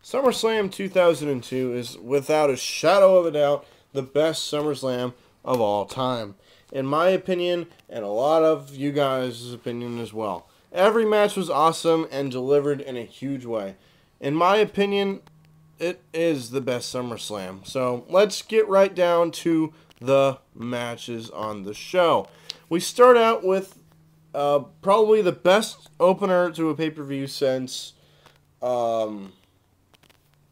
SummerSlam 2002 is, without a shadow of a doubt, the best SummerSlam of all time. In my opinion, and a lot of you guys' opinion as well. Every match was awesome and delivered in a huge way. In my opinion, it is the best SummerSlam. So let's get right down to the matches on the show. We start out with probably the best opener to a pay-per-view since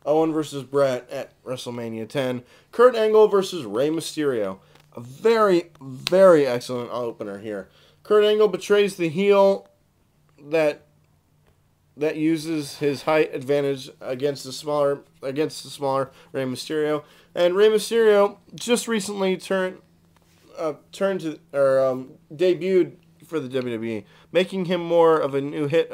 Owen versus Brett at WrestleMania 10. Kurt Angle versus Rey Mysterio. A very, very excellent opener here. Kurt Angle betrays the heel that uses his height advantage against the smaller Rey Mysterio, and Rey Mysterio just recently debuted for the WWE, making him more of a new hit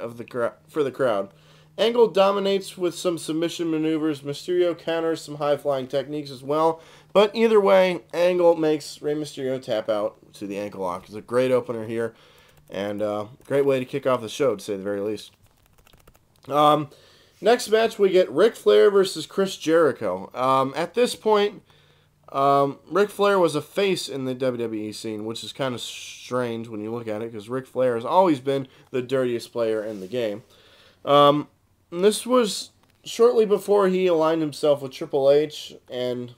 for the crowd. Angle dominates with some submission maneuvers. Mysterio counters some high-flying techniques as well. But either way, Angle makes Rey Mysterio tap out to the ankle lock. It's a great opener here, and great way to kick off the show, to say the very least. Next match, we get Ric Flair versus Chris Jericho. At this point, Ric Flair was a face in the WWE scene, which is kind of strange when you look at it, because Ric Flair has always been the dirtiest player in the game. This was shortly before he aligned himself with Triple H and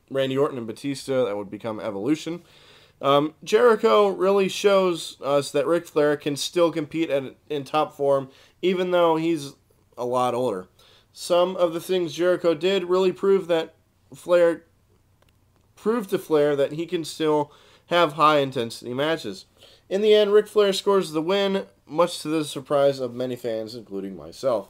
Randy Orton and Batista. That would become Evolution. Jericho really shows us that Ric Flair can still compete in top form, even though he's a lot older. Some of the things Jericho did really proved to Flair that he can still have high-intensity matches. In the end, Ric Flair scores the win, much to the surprise of many fans, including myself.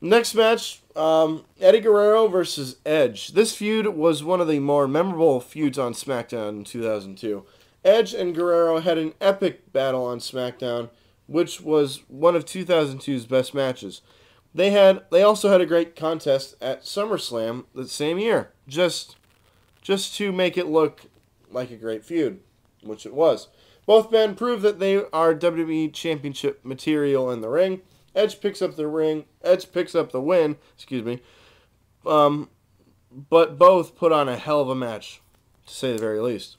Next match, Eddie Guerrero versus Edge. This feud was one of the more memorable feuds on SmackDown in 2002. Edge and Guerrero had an epic battle on SmackDown, which was one of 2002's best matches. They also had a great contest at SummerSlam the same year, just to make it look like a great feud, which it was. Both men proved that they are WWE Championship material in the ring. Edge picks up the win, but both put on a hell of a match, to say the very least.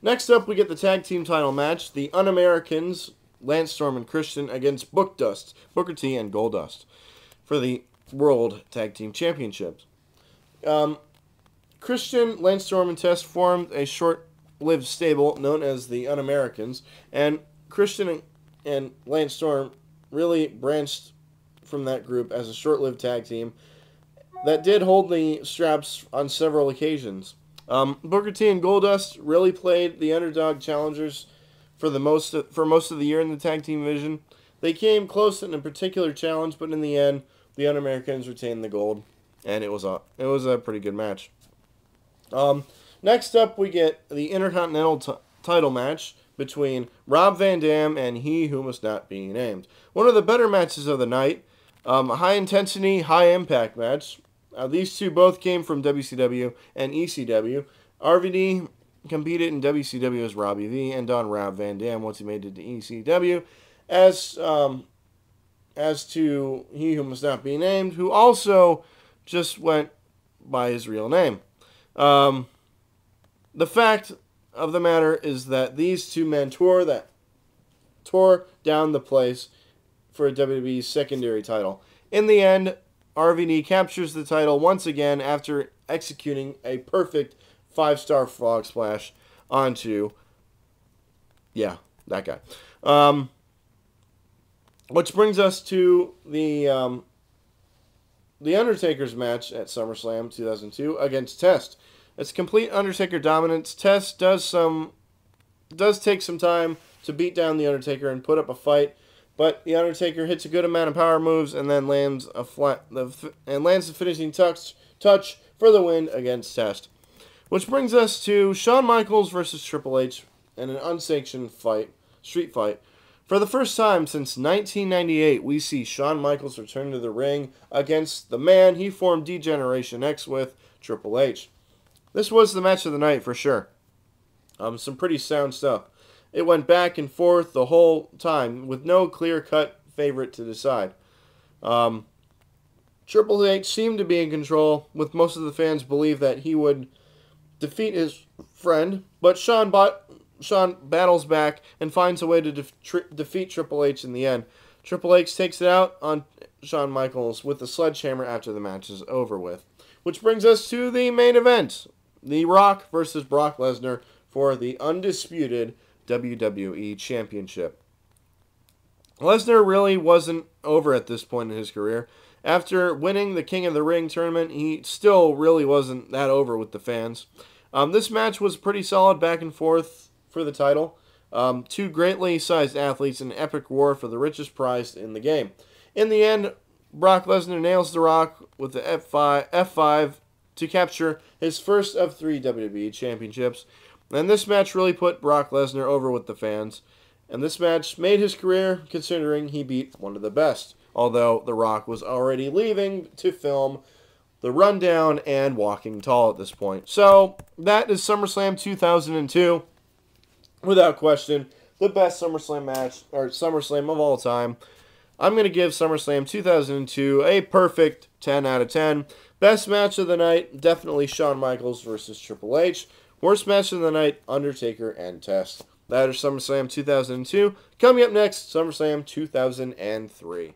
Next up, we get the tag team title match, the Un-Americans, Lance Storm and Christian, against Booker T, and Goldust, for the World Tag Team Championships. Christian, Lance Storm, and Test formed a short-lived stable known as the Un-Americans, and Christian and Lance Storm really branched from that group as a short-lived tag team that did hold the straps on several occasions. Booker T and Goldust really played the underdog challengers for most of the year in the tag team division. They came close in a particular challenge, but in the end, the Un-Americans retained the gold, and it was a pretty good match. Next up, we get the Intercontinental title match between Rob Van Dam and He Who Must Not Be Named. One of the better matches of the night. A high-intensity, high-impact match. These two both came from WCW and ECW. RVD competed in WCW as Robbie V, and on Rob Van Dam once he made it to ECW. As to He Who Must Not Be Named, who also just went by his real name. The fact of the matter is that these two men tore down the place for WWE's secondary title. In the end, RVD captures the title once again after executing a perfect 5-star frog splash onto, that guy. Which brings us to the Undertaker's match at SummerSlam 2002 against Test. It's complete Undertaker dominance. Test does take some time to beat down the Undertaker and put up a fight, but the Undertaker hits a good amount of power moves and then lands the finishing touch for the win against Test. Which brings us to Shawn Michaels versus Triple H in an unsanctioned street fight. For the first time since 1998, we see Shawn Michaels return to the ring against the man he formed D-Generation X with, Triple H. This was the match of the night for sure. Some pretty sound stuff. It went back and forth the whole time with no clear-cut favorite to decide. Triple H seemed to be in control, with most of the fans believe that he would defeat his friend, but Shawn battles back and finds a way to defeat Triple H in the end. Triple H takes it out on Shawn Michaels with a sledgehammer after the match is over with. Which brings us to the main event. The Rock versus Brock Lesnar for the undisputed WWE Championship. Lesnar really wasn't over at this point in his career. After winning the King of the Ring tournament, he still really wasn't that over with the fans. This match was pretty solid back and forth for the title. Two greatly sized athletes in an epic war for the richest prize in the game. In the end, Brock Lesnar nails The Rock with the F5 to capture his first of 3 WWE championships. And this match really put Brock Lesnar over with the fans. And this match made his career, considering he beat one of the best. Although The Rock was already leaving to film The Rundown and Walking Tall at this point. So, that is SummerSlam 2002. Without question, the best SummerSlam match, or SummerSlam of all time. I'm going to give SummerSlam 2002 a perfect 10 out of 10. Best match of the night, definitely Shawn Michaels versus Triple H. Worst match of the night, Undertaker and Test. That is SummerSlam 2002. Coming up next, SummerSlam 2003.